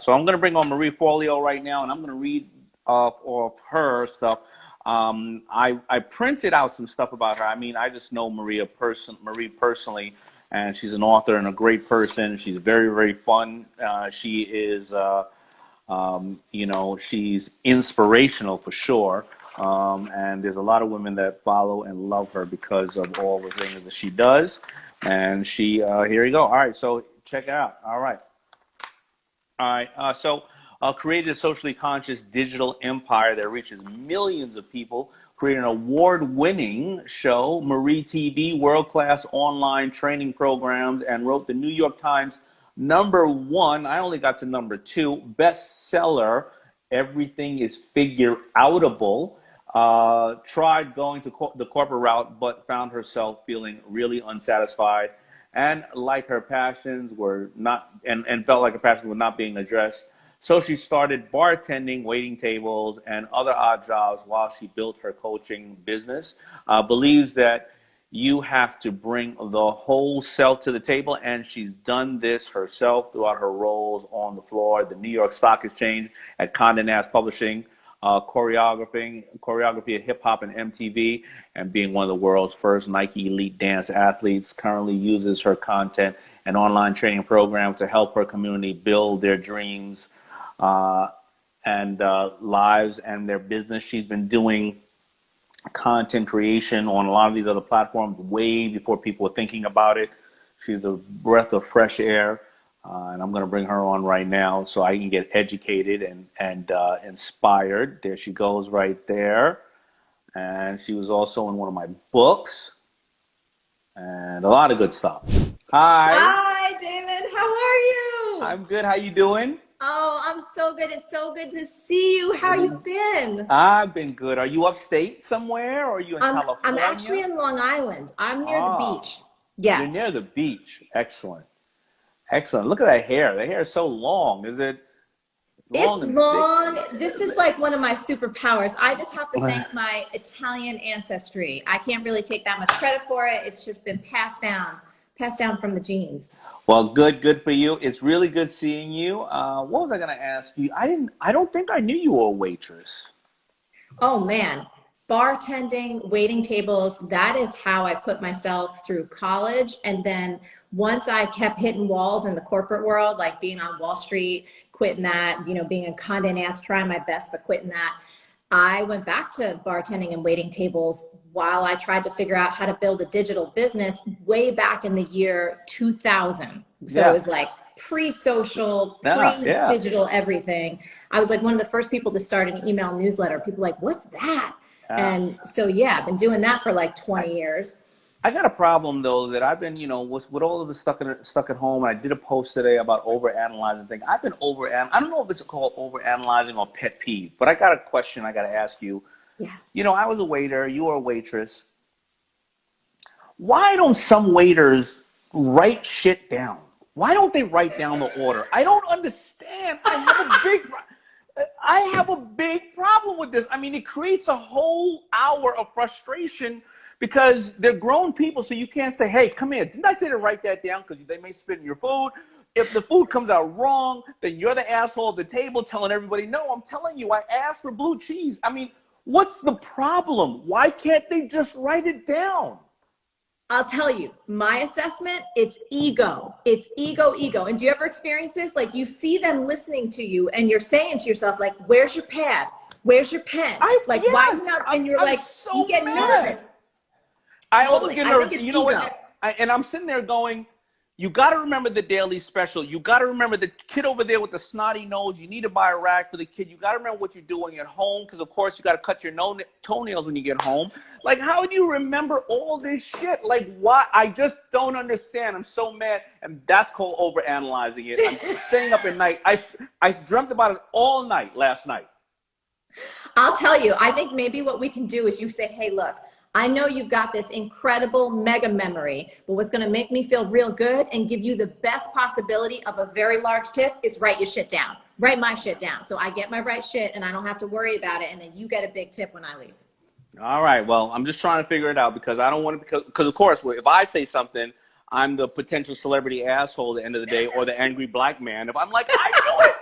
So I'm going to bring on Marie Forleo right now, and I'm going to read off her stuff. I printed out some stuff about her. I mean, I just know Marie personally, and she's an author and a great person. She's very, very fun. She is, she's inspirational for sure. And there's a lot of women that follow and love her because of all the things that she does. And here you go. All right, so check it out. All right. Created a socially conscious digital empire that reaches millions of people, created an award-winning show, Marie TV, world-class online training programs, and wrote the New York Times #1, I only got to #2, bestseller, Everything is Figureoutable. Tried going to the corporate route, but found herself feeling really unsatisfied and like her passions were not, and felt like her passions were not being addressed. So she started bartending, waiting tables, and other odd jobs while she built her coaching business. Believes that you have to bring the whole self to the table, and she's done this herself throughout her roles on the floor, the New York Stock Exchange, at Condé Nast Publishing, choreography at hip hop and MTV, and being one of the world's first Nike elite dance athletes. Currently uses her content and online training program to help her community build their dreams and lives and their business. She's been doing content creation on a lot of these other platforms way before people were thinking about it. She's a breath of fresh air. And I'm going to bring her on right now so I can get educated and inspired. There she goes right there. And she was also in one of my books and a lot of good stuff. Hi. Hi, David. How are you? I'm good. How you doing? Oh, I'm so good. It's so good to see you. How you been? I've been good. Are you upstate somewhere, or are you in California? I'm actually in Long Island. I'm near the beach. Yes. You're near the beach. Excellent. Excellent. Look at that hair. The hair is so long. Is it long? It's long. This is like one of my superpowers. I just have to thank my Italian ancestry. I can't really take that much credit for it. It's just been passed down from the genes. Well, good for you. It's really good seeing you. What was I going to ask you? I don't think I knew you were a waitress. Oh man. Bartending, waiting tables, that is how I put myself through college. And then once I kept hitting walls in the corporate world, like being on Wall Street, quitting that, being in Condé Nast, trying my best, but quitting that, I went back to bartending and waiting tables while I tried to figure out how to build a digital business way back in the year 2000. So It was like pre-social, pre-digital everything. I was like one of the first people to start an email newsletter. People were like, what's that? And so, I've been doing that for like 20 years. I got a problem though that I've been, with all of the stuck at home. And I did a post today about overanalyzing things. I've been I don't know if it's called overanalyzing or pet peeve, but I got a question I got to ask you. Yeah. I was a waiter. You were a waitress. Why don't some waiters write shit down? Why don't they write down the order? I don't understand. I have a big problem with this. I mean, it creates a whole hour of frustration because they're grown people, so you can't say, hey, come here. Didn't I say to write that down? Because they may spit in your food. If the food comes out wrong, then you're the asshole at the table telling everybody, no, I'm telling you, I asked for blue cheese. I mean, what's the problem? Why can't they just write it down? I'll tell you, my assessment, it's ego. It's ego. And do you ever experience this? Like you see them listening to you and you're saying to yourself, like, where's your pad? Where's your pen? Why not? And you're like, so you get nervous. I always get nervous. You know what? And I'm sitting there going, you got to remember the daily special. You got to remember the kid over there with the snotty nose. You need to buy a rag for the kid. You got to remember what you're doing at home because, of course, you got to cut your toenails when you get home. Like, how do you remember all this shit? Like, why? I just don't understand. I'm so mad. And that's called overanalyzing it. I'm staying up at night. I dreamt about it all night last night. I'll tell you, I think maybe what we can do is you say, hey, look, I know you've got this incredible mega memory, but what's going to make me feel real good and give you the best possibility of a very large tip is write your shit down. Write my shit down. So I get my right shit and I don't have to worry about it. And then you get a big tip when I leave. All right. Well, I'm just trying to figure it out because I don't want to, because of course, if I say something, I'm the potential celebrity asshole at the end of the day or the angry black man. If I'm like, I knew it.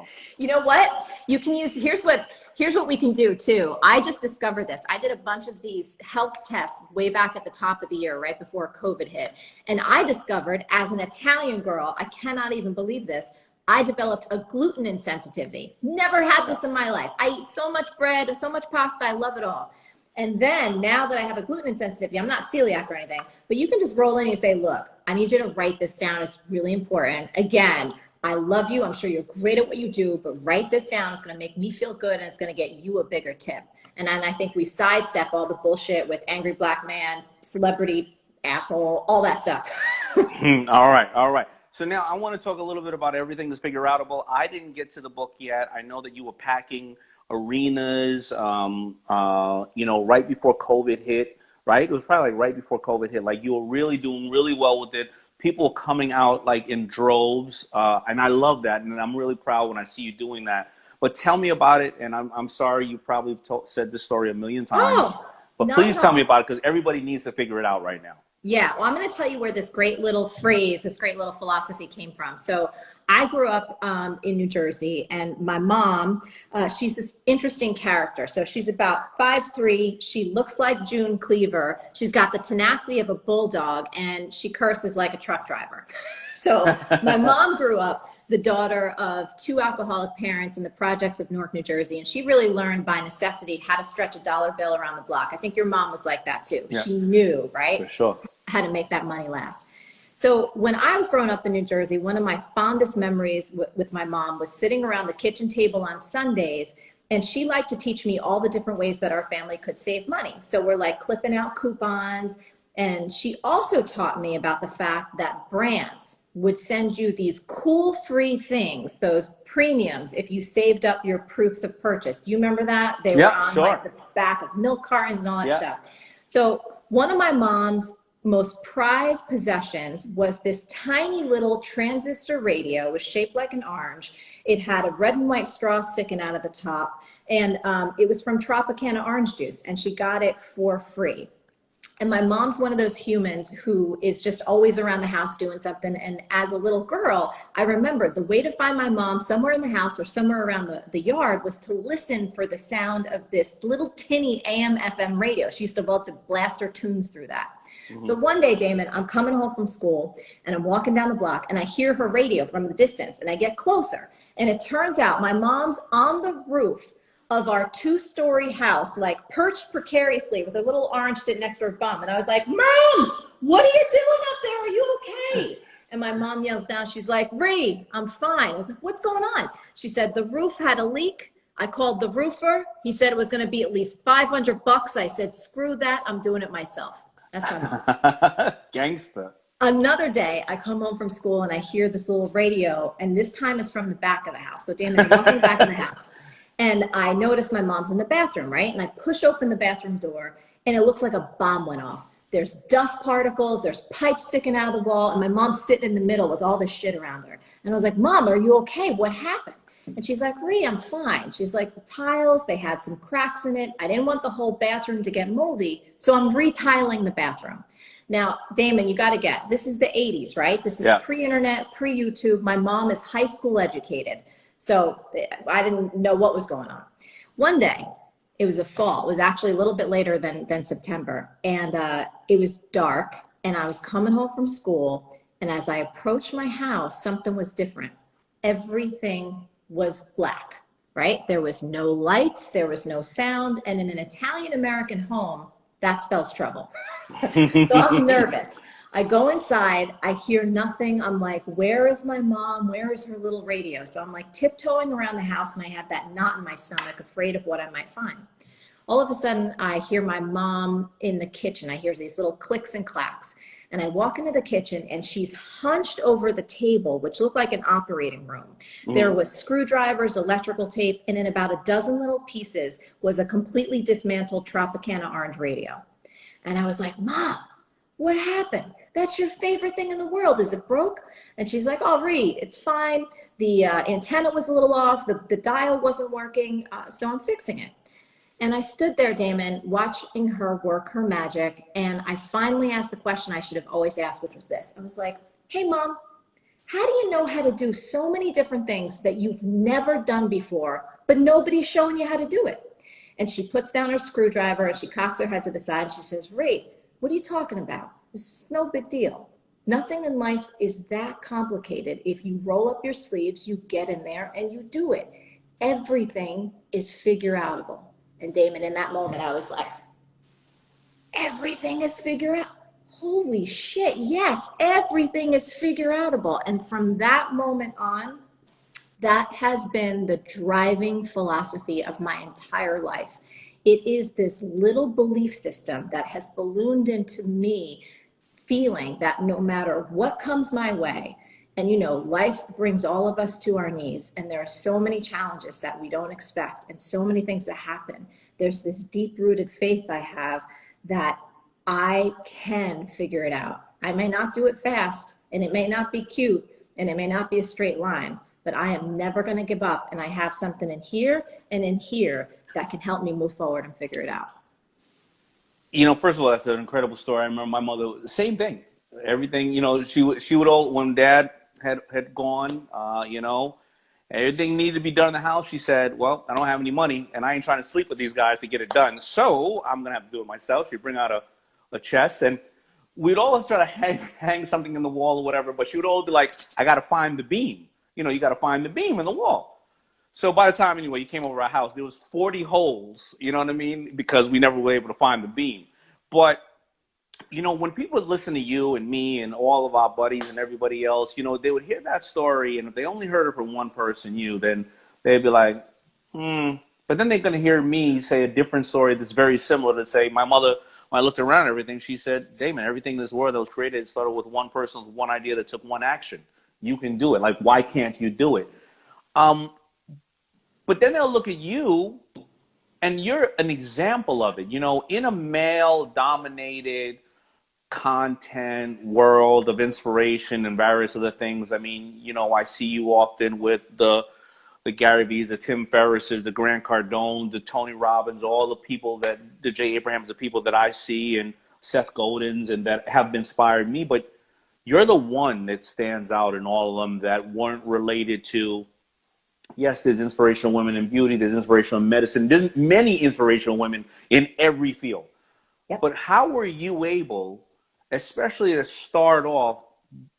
So You know what? You can use, here's what we can do too. I just discovered this. I did a bunch of these health tests way back at the top of the year, right before COVID hit. And I discovered, as an Italian girl, I cannot even believe this, I developed a gluten insensitivity. Never had this in my life. I eat so much bread, so much pasta, I love it all. And then now that I have a gluten insensitivity, I'm not celiac or anything, but you can just roll in and say, look, I need you to write this down. It's really important. Again, I love you. I'm sure you're great at what you do, but write this down. It's going to make me feel good, and it's going to get you a bigger tip. And then I think we sidestep all the bullshit with angry black man, celebrity, asshole, all that stuff. All right. All right. So now I want to talk a little bit about everything that's Figureoutable. I didn't get to the book yet. I know that you were packing arenas, right before COVID hit, right? It was probably like right before COVID hit. Like, you were really doing really well with it. People coming out like in droves, and I love that, and I'm really proud when I see you doing that. But tell me about it, and I'm sorry you probably said this story a million times, but please tell me about it, because everybody needs to figure it out right now. Yeah, well, I'm going to tell you where this great little phrase, this great little philosophy came from. So I grew up in New Jersey, and my mom, she's this interesting character. So she's about 5'3". She looks like June Cleaver. She's got the tenacity of a bulldog, and she curses like a truck driver. So my mom grew up the daughter of two alcoholic parents in the projects of Newark, New Jersey, and she really learned by necessity how to stretch a dollar bill around the block. I think your mom was like that too. Yeah. She knew, right? For sure. How to make that money last. So when I was growing up in New Jersey, one of my fondest memories with my mom was sitting around the kitchen table on Sundays, and she liked to teach me all the different ways that our family could save money. So we're like clipping out coupons, and she also taught me about the fact that brands would send you these cool free things, those premiums, if you saved up your proofs of purchase. Do you remember that? They were on like the back of milk cartons and all that stuff. So one of my mom's most prized possessions was this tiny little transistor radio. It was shaped like an orange. It had a red and white straw sticking out of the top, and it was from Tropicana orange juice, and she got it for free. And my mom's one of those humans who is just always around the house doing something. And as a little girl, I remember the way to find my mom somewhere in the house or somewhere around the yard was to listen for the sound of this little tinny AM FM radio. She used to love to blast her tunes through that. Mm-hmm. So one day, Damon, I'm coming home from school and I'm walking down the block and I hear her radio from the distance, and I get closer. And it turns out my mom's on the roof of our 2-story house, like perched precariously with a little orange sitting next to her bum. And I was like, Mom, what are you doing up there? Are you okay? And my mom yells down, she's like, Ree, I'm fine. I was like, what's going on? She said, the roof had a leak. I called the roofer. He said it was going to be at least $500. I said, screw that. I'm doing it myself. That's my mom. Gangster. Another day, I come home from school and I hear this little radio, and this time is from the back of the house. So Damon, I'm walking back in the house. And I notice my mom's in the bathroom, right? And I push open the bathroom door, and it looks like a bomb went off. There's dust particles, there's pipes sticking out of the wall, and my mom's sitting in the middle with all this shit around her. And I was like, Mom, are you okay? What happened? And she's like, Ree, I'm fine. She's like, the tiles, they had some cracks in it. I didn't want the whole bathroom to get moldy, so I'm retiling the bathroom. Now, Damon, you got to get, this is the 80s, right? This is pre-internet, pre-YouTube. My mom is high school educated. So I didn't know what was going on. One day, it was a fall. It was actually a little bit later than September. And it was dark, and I was coming home from school. And as I approached my house, something was different. Everything was black, right? There was no lights. There was no sound. And in an Italian-American home, that spells trouble. So I'm nervous. I go inside, I hear nothing. I'm like, where is my mom? Where is her little radio? So I'm like tiptoeing around the house, and I had that knot in my stomach, afraid of what I might find. All of a sudden, I hear my mom in the kitchen. I hear these little clicks and clacks. And I walk into the kitchen, and she's hunched over the table, which looked like an operating room. There was screwdrivers, electrical tape, and in about a dozen little pieces was a completely dismantled Tropicana orange radio. And I was like, Mom, what happened? That's your favorite thing in the world. Is it broke? And she's like, oh, Ree, it's fine. The antenna was a little off. The dial wasn't working, so I'm fixing it. And I stood there, Damon, watching her work her magic. And I finally asked the question I should have always asked, which was this. I was like, hey, Mom, How do you know how to do so many different things that you've never done before, but nobody's showing you how to do it? And she puts down her screwdriver and she cocks her head to the side and she says, Ray, what are you talking about? This is no big deal. Nothing in life is that complicated. If you roll up your sleeves, you get in there and you do it. Everything is figure-outable. And Damon, in that moment, I was like, everything is figure-out. Holy shit, yes, everything is figure-outable. And from that moment on, that has been the driving philosophy of my entire life. It is this little belief system that has ballooned into me, feeling that no matter what comes my way, and you know, life brings all of us to our knees, and there are so many challenges that we don't expect and so many things that happen. There's this deep-rooted faith I have that I can figure it out. I may not do it fast, and it may not be cute, and it may not be a straight line, but I am never going to give up, and I have something in here and in here that can help me move forward and figure it out. You know, first of all, that's an incredible story. I remember my mother, same thing. Everything, you know, she would all, when Dad had gone, you know, everything needed to be done in the house. She said, well, I don't have any money, and I ain't trying to sleep with these guys to get it done, so I'm going to have to do it myself. She'd bring out a chest, and we'd always try to hang something in the wall or whatever, but she would always be like, I got to find the beam. You know, you got to find the beam in the wall. So by the time, anyway, you came over our house, there was 40 holes, you know what I mean? Because we never were able to find the beam. But, you know, when people listen to you and me and all of our buddies and everybody else, you know, they would hear that story, and if they only heard it from one person, you, then they'd be like, But then they're going to hear me say a different story that's very similar to say, my mother, when I looked around and everything, she said, Damon, everything in this world that was created started with one person, with one idea that took one action. You can do it. Like, why can't you do it? But then they'll look at you, and you're an example of it. You know, in a male-dominated content world of inspiration and various other things, I mean, you know, I see you often with the Gary Vee's, the Tim Ferrisses, the Grant Cardone, the Tony Robbins, all the people that, the Jay Abrahams, the people that I see, and Seth Godin's, and that have inspired me. But you're the one that stands out in all of them that weren't related to, yes, there's inspirational women in beauty, there's inspirational medicine, there's many inspirational women in every field. Yep. But how were you able, especially to start off,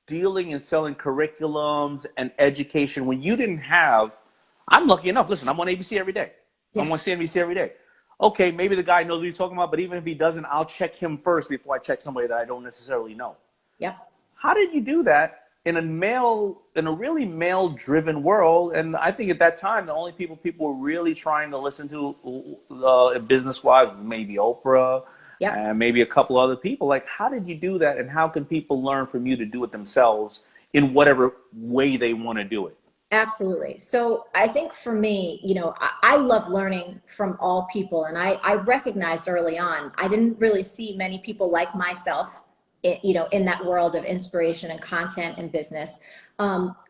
dealing and selling curriculums and education when you didn't have, I'm lucky enough, listen, I'm on ABC every day. Yes. I'm on CNBC every day. Okay, maybe the guy knows what you're talking about, but even if he doesn't, I'll check him first before I check somebody that I don't necessarily know. Yep. How did you do that in a really male-driven world? And I think at that time, the only people were really trying to listen to business-wise, maybe Oprah, yep, and maybe a couple other people. Like, how did you do that, and how can people learn from you to do it themselves in whatever way they want to do it? Absolutely. So I think for me, you know, I love learning from all people. And I recognized early on, I didn't really see many people like myself, you know, in that world of inspiration and content and business.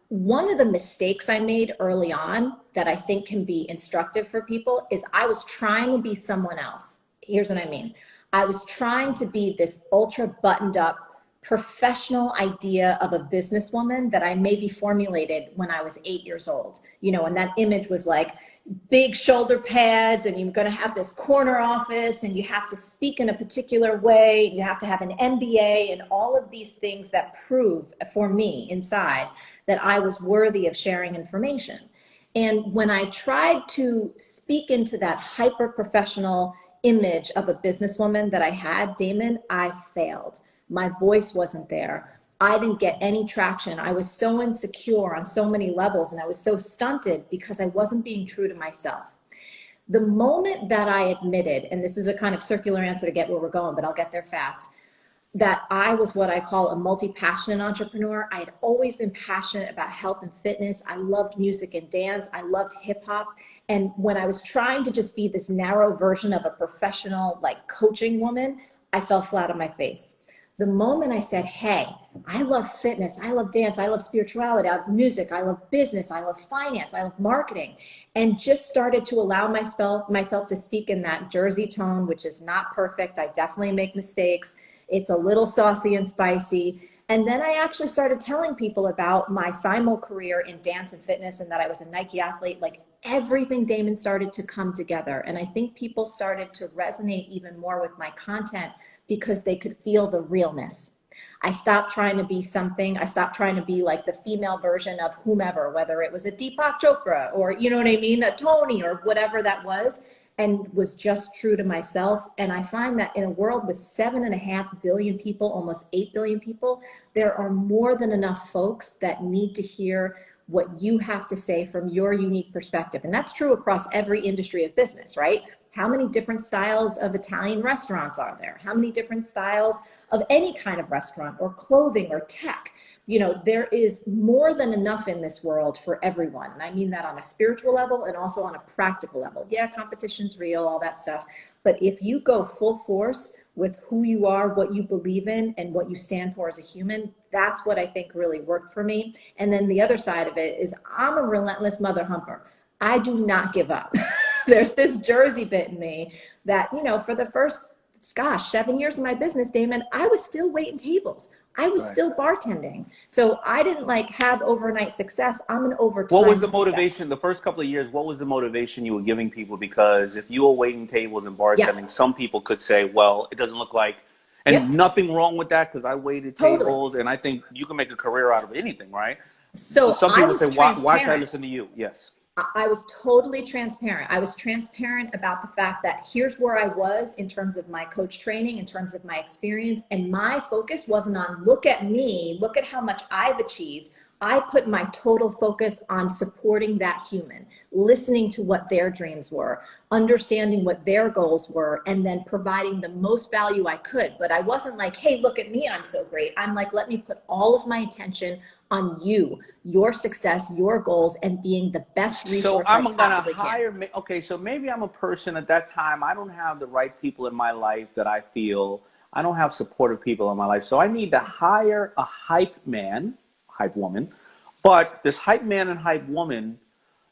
One of the mistakes I made early on that I think can be instructive for people is I was trying to be someone else. Here's what I mean. I was trying to be this ultra buttoned up professional idea of a businesswoman that I maybe formulated when I was 8 years old, you know, and that image was like big shoulder pads, and you're going to have this corner office, and you have to speak in a particular way, you have to have an MBA, and all of these things that prove for me inside that I was worthy of sharing information. And when I tried to speak into that hyper professional image of a businesswoman that I had, Damon, I failed. My voice wasn't there. I didn't get any traction. I was so insecure on so many levels, and I was so stunted because I wasn't being true to myself. The moment that I admitted, and this is a kind of circular answer to get where we're going, but I'll get there fast, that I was what I call a multi-passionate entrepreneur. I had always been passionate about health and fitness. I loved music and dance. I loved hip hop. And when I was trying to just be this narrow version of a professional, like, coaching woman, I fell flat on my face. The moment I said, hey, I love fitness, I love dance, I love spirituality, I love music, I love business, I love finance, I love marketing, and just started to allow myself to speak in that Jersey tone, which is not perfect. I definitely make mistakes. It's a little saucy and spicy. And then I actually started telling people about my simul career in dance and fitness and that I was a Nike athlete. Like everything, Damon, started to come together. And I think people started to resonate even more with my content because they could feel the realness. I stopped trying to be something. I stopped trying to be like the female version of whomever, whether it was a Deepak Chopra or, you know what I mean, a Tony or whatever that was, and was just true to myself. And I find that in a world with 7.5 billion people, almost 8 billion people, there are more than enough folks that need to hear what you have to say from your unique perspective. And that's true across every industry of business, right? How many different styles of Italian restaurants are there? How many different styles of any kind of restaurant or clothing or tech? You know, there is more than enough in this world for everyone. And I mean that on a spiritual level and also on a practical level. Yeah, competition's real, all that stuff. But if you go full force with who you are, what you believe in, and what you stand for as a human, that's what I think really worked for me. And then the other side of it is I'm a relentless mother humper. I do not give up. There's this Jersey bit in me that, you know, for the first, 7 years of my business, Damon, I was still waiting tables. I was still bartending. So I didn't like have overnight success. I'm an overtime What was the success. motivation the first couple of years? What was the motivation you were giving people? Because if you were waiting tables and bartending, some people could say, well, it doesn't look like, and nothing wrong with that because I waited tables and I think you can make a career out of anything, right? So some people say, why should I listen to you? Yes. I was totally transparent. I was transparent about the fact that here's where I was in terms of my coach training, in terms of my experience. And my focus wasn't on look at me, look at how much I've achieved. I put my total focus on supporting that human, listening to what their dreams were, understanding what their goals were, and then providing the most value I could. But I wasn't like, hey, look at me, I'm so great. I'm like, let me put all of my attention on you, your success, your goals, and being the best resource I possibly can. Okay, so maybe I'm a person at that time, I don't have the right people in my life that I feel, I don't have supportive people in my life. So I need to hire a hype man, hype woman, but this hype man and hype woman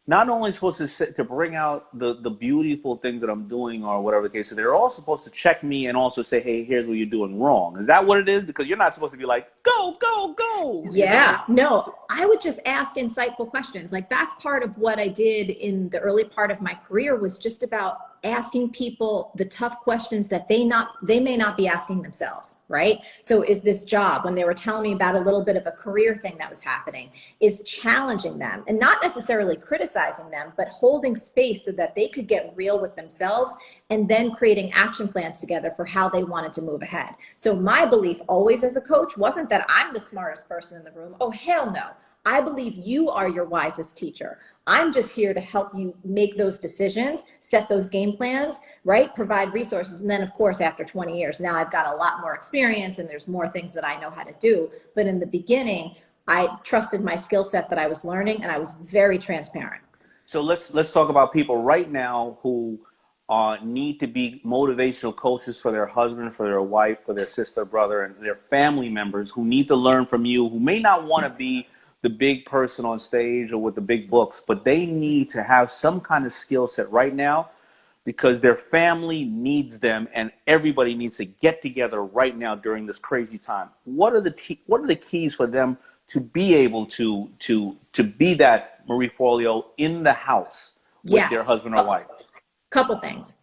not only supposed to bring out the beautiful thing that I'm doing or whatever the case is, they're all supposed to check me and also say, hey, here's what you're doing wrong. Is that what it is? Because you're not supposed to be like, go, go, go. Yeah, no, I would just ask insightful questions. Like that's part of what I did in the early part of my career was just about asking people the tough questions that they may not be asking themselves, right? So is this job, when they were telling me about a little bit of a career thing that was happening, is challenging them and not necessarily criticizing them, but holding space so that they could get real with themselves and then creating action plans together for how they wanted to move ahead. So my belief always as a coach wasn't that I'm the smartest person in the room. Oh, hell no. I believe you are your wisest teacher. I'm just here to help you make those decisions, set those game plans, right? Provide resources. And then of course, after 20 years, now I've got a lot more experience and there's more things that I know how to do. But in the beginning, I trusted my skill set that I was learning and I was very transparent. So let's talk about people right now who need to be motivational coaches for their husband, for their wife, for their sister, brother, and their family members who need to learn from you, who may not want to be the big person on stage or with the big books, but they need to have some kind of skill set right now because their family needs them and everybody needs to get together right now during this crazy time. What are the keys for them to be able to be that Marie Forleo in the house with their husband or wife? Couple things.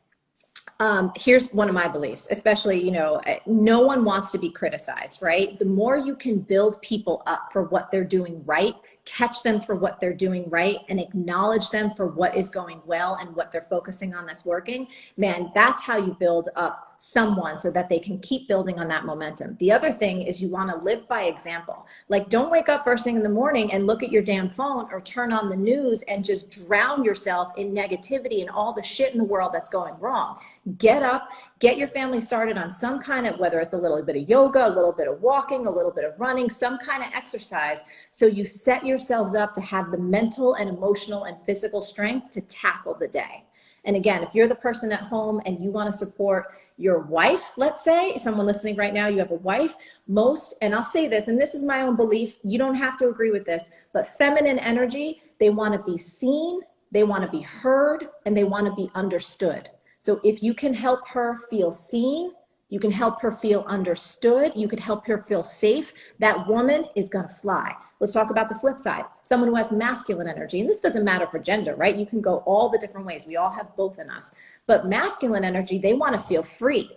Here's one of my beliefs, especially, no one wants to be criticized, right? The more you can build people up for what they're doing right, catch them for what they're doing right, and acknowledge them for what is going well and what they're focusing on that's working, man, that's how you build up someone so that they can keep building on that momentum. The other thing is you want to live by example. Like, don't wake up first thing in the morning and look at your damn phone or turn on the news and just drown yourself in negativity and all the shit in the world that's going wrong. Get up, get your family started on some kind of, whether it's a little bit of yoga, a little bit of walking, a little bit of running, some kind of exercise, so you set yourselves up to have the mental and emotional and physical strength to tackle the day. And again, if you're the person at home and you want to support your wife, let's say, someone listening right now, you have a wife, and I'll say this, and this is my own belief, you don't have to agree with this, but feminine energy, they want to be seen, they want to be heard, and they want to be understood. So if you can help her feel seen, You can help her feel understood. You could help her feel safe. That woman is going to fly. Let's talk about the flip side. Someone who has masculine energy, and this doesn't matter for gender, right? You can go all the different ways. We all have both in us. But masculine energy, they want to feel free.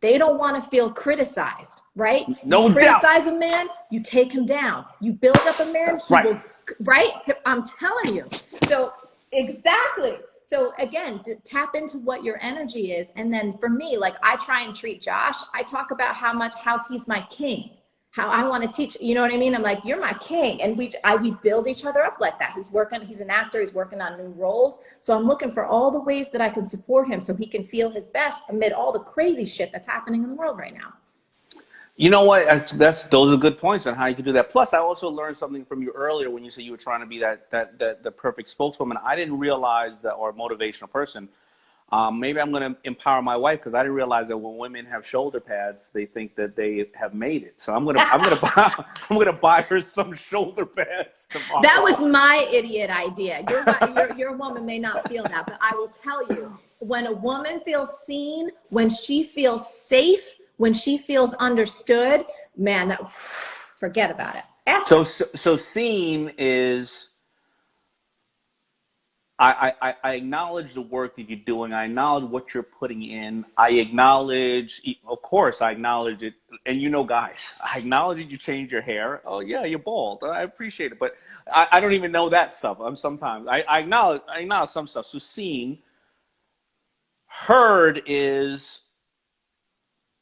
They don't want to feel criticized, right? No you doubt. criticize a man, you take him down. You build up a man, he will, right? I'm telling you. So exactly. So again, to tap into what your energy is. And then for me, like I try and treat Josh, I talk about how he's my king, how I want to teach, you know what I mean? I'm like, you're my king. And we build each other up like that. He's an actor, he's working on new roles. So I'm looking for all the ways that I can support him so he can feel his best amid all the crazy shit that's happening in the world right now. You know what? Those are good points on how you can do that. Plus, I also learned something from you earlier when you said you were trying to be the perfect spokeswoman. I didn't realize that, or motivational person. Maybe I'm going to empower my wife because I didn't realize that when women have shoulder pads, they think that they have made it. So I'm gonna buy her some shoulder pads tomorrow. That was my idiot idea. Your woman may not feel that, but I will tell you, when a woman feels seen, when she feels safe, when she feels understood, man, forget about it. So seen is. I acknowledge the work that you're doing. I acknowledge what you're putting in. I acknowledge, of course, I acknowledge it. And you know, guys, I acknowledge that you changed your hair. Oh yeah, you're bald. I appreciate it, but I don't even know that stuff. I acknowledge some stuff. So seen, heard is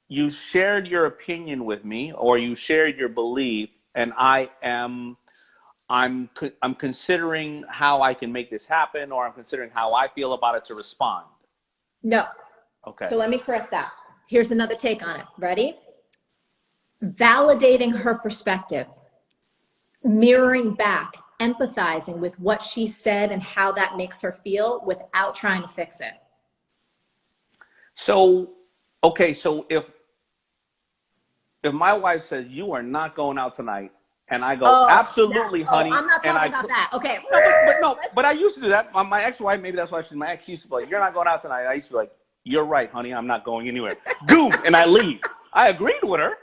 you shared your opinion with me, or you shared your belief, and I'm considering how I can make this happen, or I'm considering how I feel about it to respond. No. Okay. So let me correct that. Here's another take on it. Ready? Validating her perspective, mirroring back, empathizing with what she said and how that makes her feel without trying to fix it. So, okay, so if my wife says you are not going out tonight, and I go, absolutely, honey. I'm not talking about that. Okay. But I used to do that. My ex-wife, maybe that's why she's my ex. She used to be like, you're not going out tonight. I used to be like, you're right, honey. I'm not going anywhere. Boom, and I leave. I agreed with her.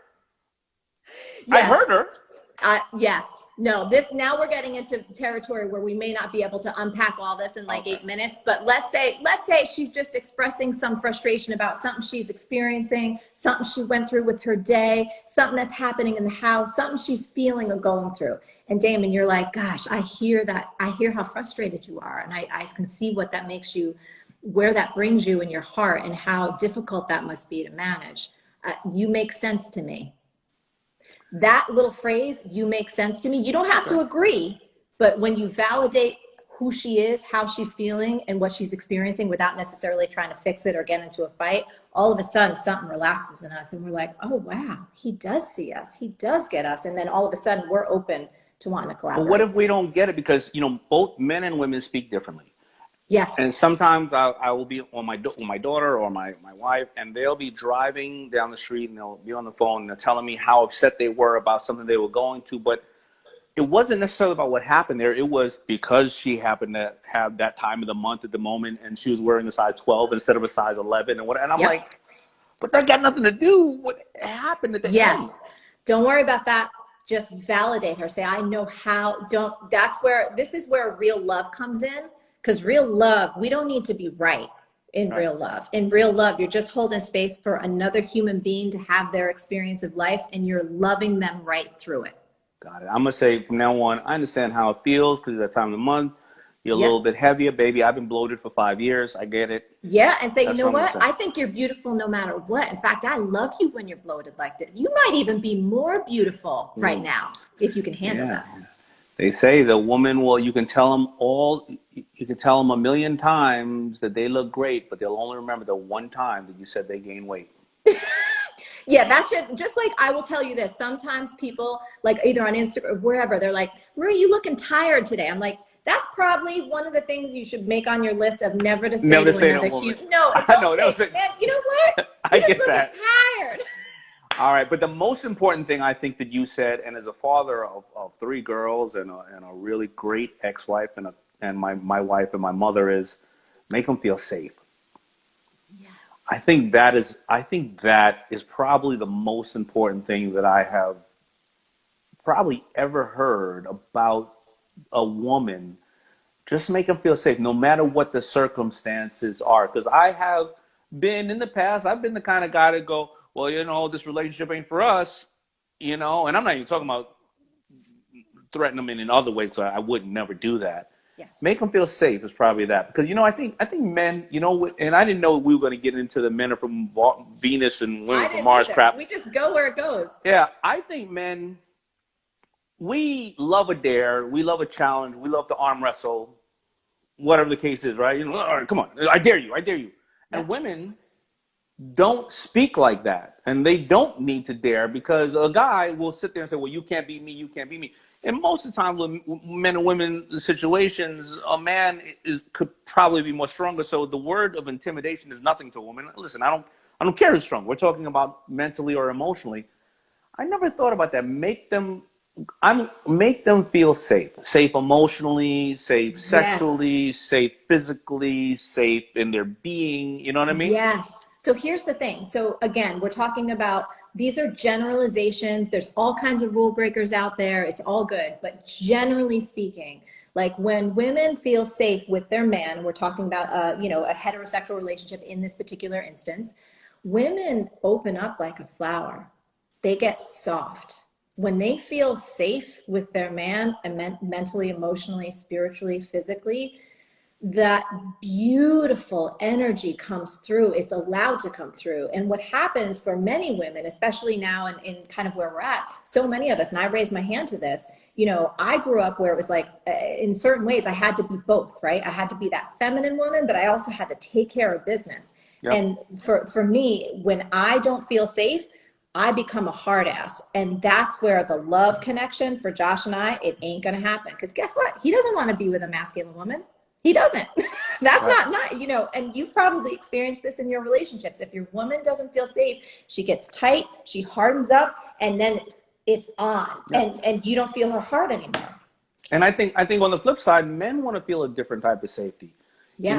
Yes. I heard her. Yes. No, now we're getting into territory where we may not be able to unpack all this in like 8 minutes, but let's say she's just expressing some frustration about something she's experiencing, something she went through with her day, something that's happening in the house, something she's feeling or going through. And Damon, you're like, gosh, I hear that. I hear how frustrated you are. And I can see what that makes you, where that brings you in your heart and how difficult that must be to manage. You make sense to me. That little phrase, you make sense to me. You don't have to agree, but when you validate who she is, how she's feeling, and what she's experiencing without necessarily trying to fix it or get into a fight, all of a sudden something relaxes in us and we're like, oh, wow, he does see us. He does get us. And then all of a sudden we're open to wanting to collaborate. But what if we don't get it? Because, both men and women speak differently. Yes. And sometimes I will be on my daughter or my wife, and they'll be driving down the street and they'll be on the phone and they're telling me how upset they were about something they were going to. But it wasn't necessarily about what happened there. It was because she happened to have that time of the month at the moment and she was wearing a size 12 instead of a size 11. And I'm like, but that got nothing to do with what happened at the end. Yes. Don't worry about that. Just validate her. Say, I know how. This is where real love comes in. Because real love, we don't need to be right in real love. In real love, you're just holding space for another human being to have their experience of life, and you're loving them right through it. Got it. I'm going to say from now on, I understand how it feels because it's that time of the month. You're a little bit heavier, baby. I've been bloated for 5 years. I get it. Yeah, and say, you know what? I think you're beautiful no matter what. In fact, I love you when you're bloated like this. You might even be more beautiful right now if you can handle that. They say the woman you can tell them a million times that they look great, but they'll only remember the one time that you said they gained weight. Yeah, that should, just like I will tell you this, sometimes people, like either on Instagram or wherever, they're like, Marie, you looking tired today. I'm like, that's probably one of the things you should make on your list of never to say to another human. No, don't say, man, you know what? I get that. Tired. All right, but the most important thing I think that you said, and as a father of 3 girls and a really great ex-wife and my wife and my mother, is make them feel safe. Yes. I think that is probably the most important thing that I have probably ever heard about a woman. Just make them feel safe, no matter what the circumstances are. Because I have been in the past, I've been the kind of guy to go, well, this relationship ain't for us, and I'm not even talking about threatening them in other ways, so I would never do that. Yes. Make them feel safe is probably that. Because, I think men, and I didn't know we were going to get into the men are from Venus and women from Mars crap. We just go where it goes. Yeah, I think men, we love a dare, we love a challenge, we love to arm wrestle, whatever the case is, right? All right, come on, I dare you. And women don't speak like that, and they don't need to dare, because a guy will sit there and say, well, you can't beat me, you can't beat me. And most of the time, with men and women situations, a man could probably be more stronger. So the word of intimidation is nothing to a woman. Listen, I don't care who's strong. We're talking about mentally or emotionally. I never thought about that. Make them feel safe emotionally, safe sexually, safe physically, safe in their being. You know what I mean? Yes. So here's the thing. So again, we're talking about, these are generalizations. There's all kinds of rule breakers out there. It's all good. But generally speaking, like when women feel safe with their man, we're talking about, a heterosexual relationship in this particular instance, women open up like a flower. They get soft. When they feel safe with their man, and mentally, emotionally, spiritually, physically, that beautiful energy comes through. It's allowed to come through. And what happens for many women, especially now in kind of where we're at, so many of us, and I raised my hand to this, I grew up where it was like, in certain ways, I had to be both, right? I had to be that feminine woman, but I also had to take care of business. Yep. And for me, when I don't feel safe, I become a hard ass. And that's where the love connection for Josh and I, it ain't going to happen. Because guess what? He doesn't want to be with a masculine woman. He doesn't. That's right. not, and you've probably experienced this in your relationships. If your woman doesn't feel safe, she gets tight, she hardens up, and then it's on. Yeah. And you don't feel her heart anymore. And I think on the flip side, men want to feel a different type of safety. Yeah.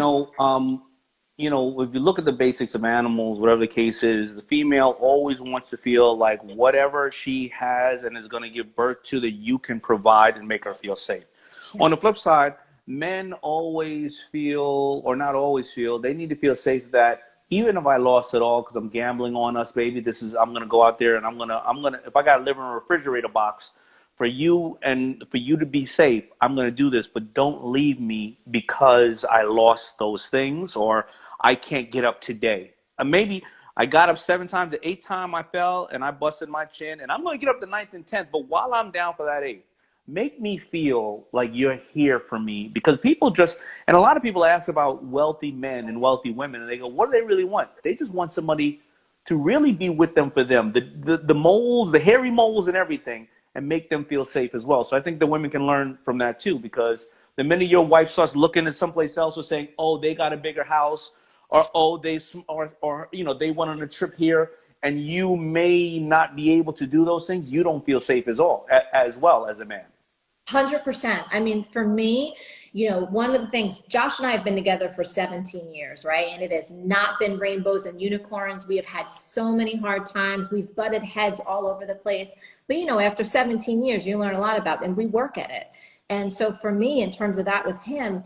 If you look at the basics of animals, whatever the case is, the female always wants to feel like whatever she has and is going to give birth to, that you can provide and make her feel safe. Yes. On the flip side, men always feel, or not always feel, they need to feel safe that even if I lost it all because I'm gambling on us, baby, I'm going to go out there and I'm going to, if I got to live in a refrigerator box for you and for you to be safe, I'm going to do this, but don't leave me because I lost those things or I can't get up today. Maybe I got up 7 times, the 8th time I fell and I busted my chin, and I'm going to get up the 9th and 10th, but while I'm down for that 8th, make me feel like you're here for me. Because and a lot of people ask about wealthy men and wealthy women, and they go, what do they really want? They just want somebody to really be with them for them. The moles, the hairy moles and everything, and make them feel safe as well. So I think the women can learn from that too, because the minute your wife starts looking at someplace else or saying, oh, they got a bigger house, or oh, they went on a trip here, and you may not be able to do those things, you don't feel safe as well as a man. 100%. I mean, for me, one of the things, Josh and I have been together for 17 years, right? And it has not been rainbows and unicorns. We have had so many hard times. We've butted heads all over the place. But, after 17 years, you learn a lot about it, and we work at it. And so for me, in terms of that with him,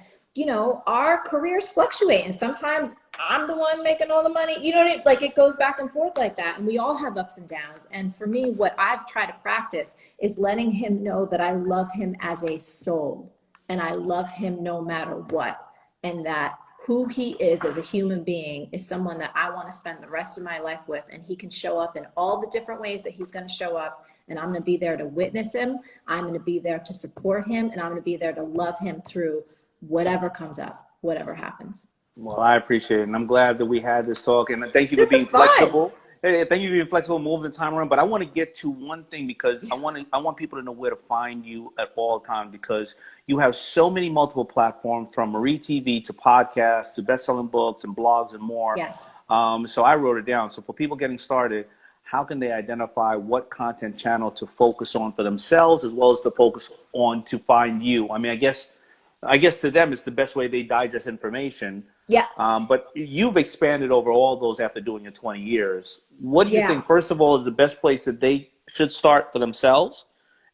our careers fluctuate, and sometimes I'm the one making all the money. It goes back and forth like that. And we all have ups and downs. And for me, what I've tried to practice is letting him know that I love him as a soul, and I love him no matter what. And that who he is as a human being is someone that I want to spend the rest of my life with. And he can show up in all the different ways that he's going to show up. And I'm going to be there to witness him. I'm going to be there to support him. And I'm going to be there to love him through whatever comes up, whatever happens. Well, I appreciate it. And I'm glad that we had this talk. And thank you for being flexible. Hey, thank you for being flexible, moving the time around. But I want to get to one thing, because I want people to know where to find you at all times, because you have so many multiple platforms, from Marie TV to podcasts to best-selling books and blogs and more. Yes. So I wrote it down. So for people getting started, how can they identify what content channel to focus on for themselves, as well as to focus on to find you? I mean, I guess to them it's the best way they digest information. Yeah. But you've expanded over all those after doing it 20 years. What do you Yeah. think, first of all, is the best place that they should start for themselves?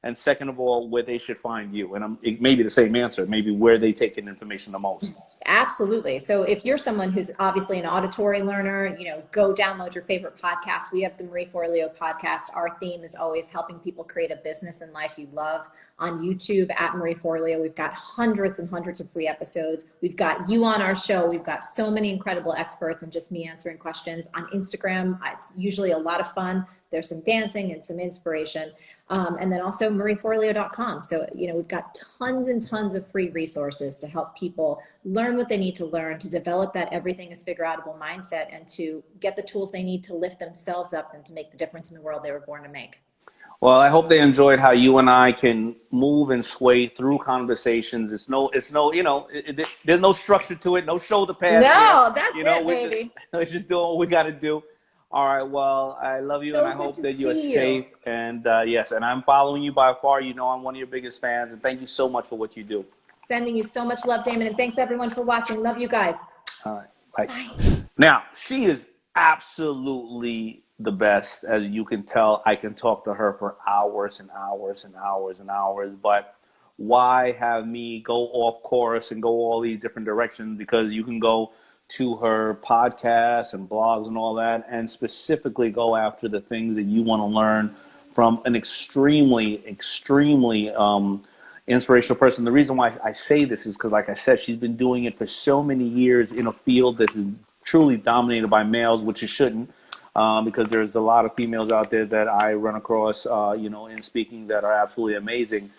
And second of all, where they should find you? And it may be the same answer, maybe where they take in information the most. Absolutely. So if you're someone who's obviously an auditory learner, go download your favorite podcast. We have the Marie Forleo podcast. Our theme is always helping people create a business and life you love. On YouTube at Marie Forleo, we've got hundreds and hundreds of free episodes. We've got you on our show. We've got so many incredible experts and just me answering questions. On Instagram, it's usually a lot of fun. There's some dancing and some inspiration. And then also marieforleo.com. So, we've got tons and tons of free resources to help people learn what they need to learn, to develop that everything is figureoutable mindset, and to get the tools they need to lift themselves up and to make the difference in the world they were born to make. Well, I hope they enjoyed how you and I can move and sway through conversations. There's no structure to it, no shoulder pads. No, that's it, baby. We're just doing what we got to do. All right. Well, I love you, and I hope that you are safe. And yes, and I'm following you by far. I'm one of your biggest fans, and thank you so much for what you do. Sending you so much love, Damon, and thanks everyone for watching. Love you guys. All right. Bye. Now, she is absolutely the best. As you can tell, I can talk to her for hours and hours and hours and hours, but why have me go off course and go all these different directions? Because you can go to her podcasts and blogs and all that, and specifically go after the things that you want to learn from an extremely inspirational person. The reason why I say this is because, like I said, she's been doing it for so many years in a field that is truly dominated by males, which it shouldn't, because there's a lot of females out there that I run across, in speaking that are absolutely amazing.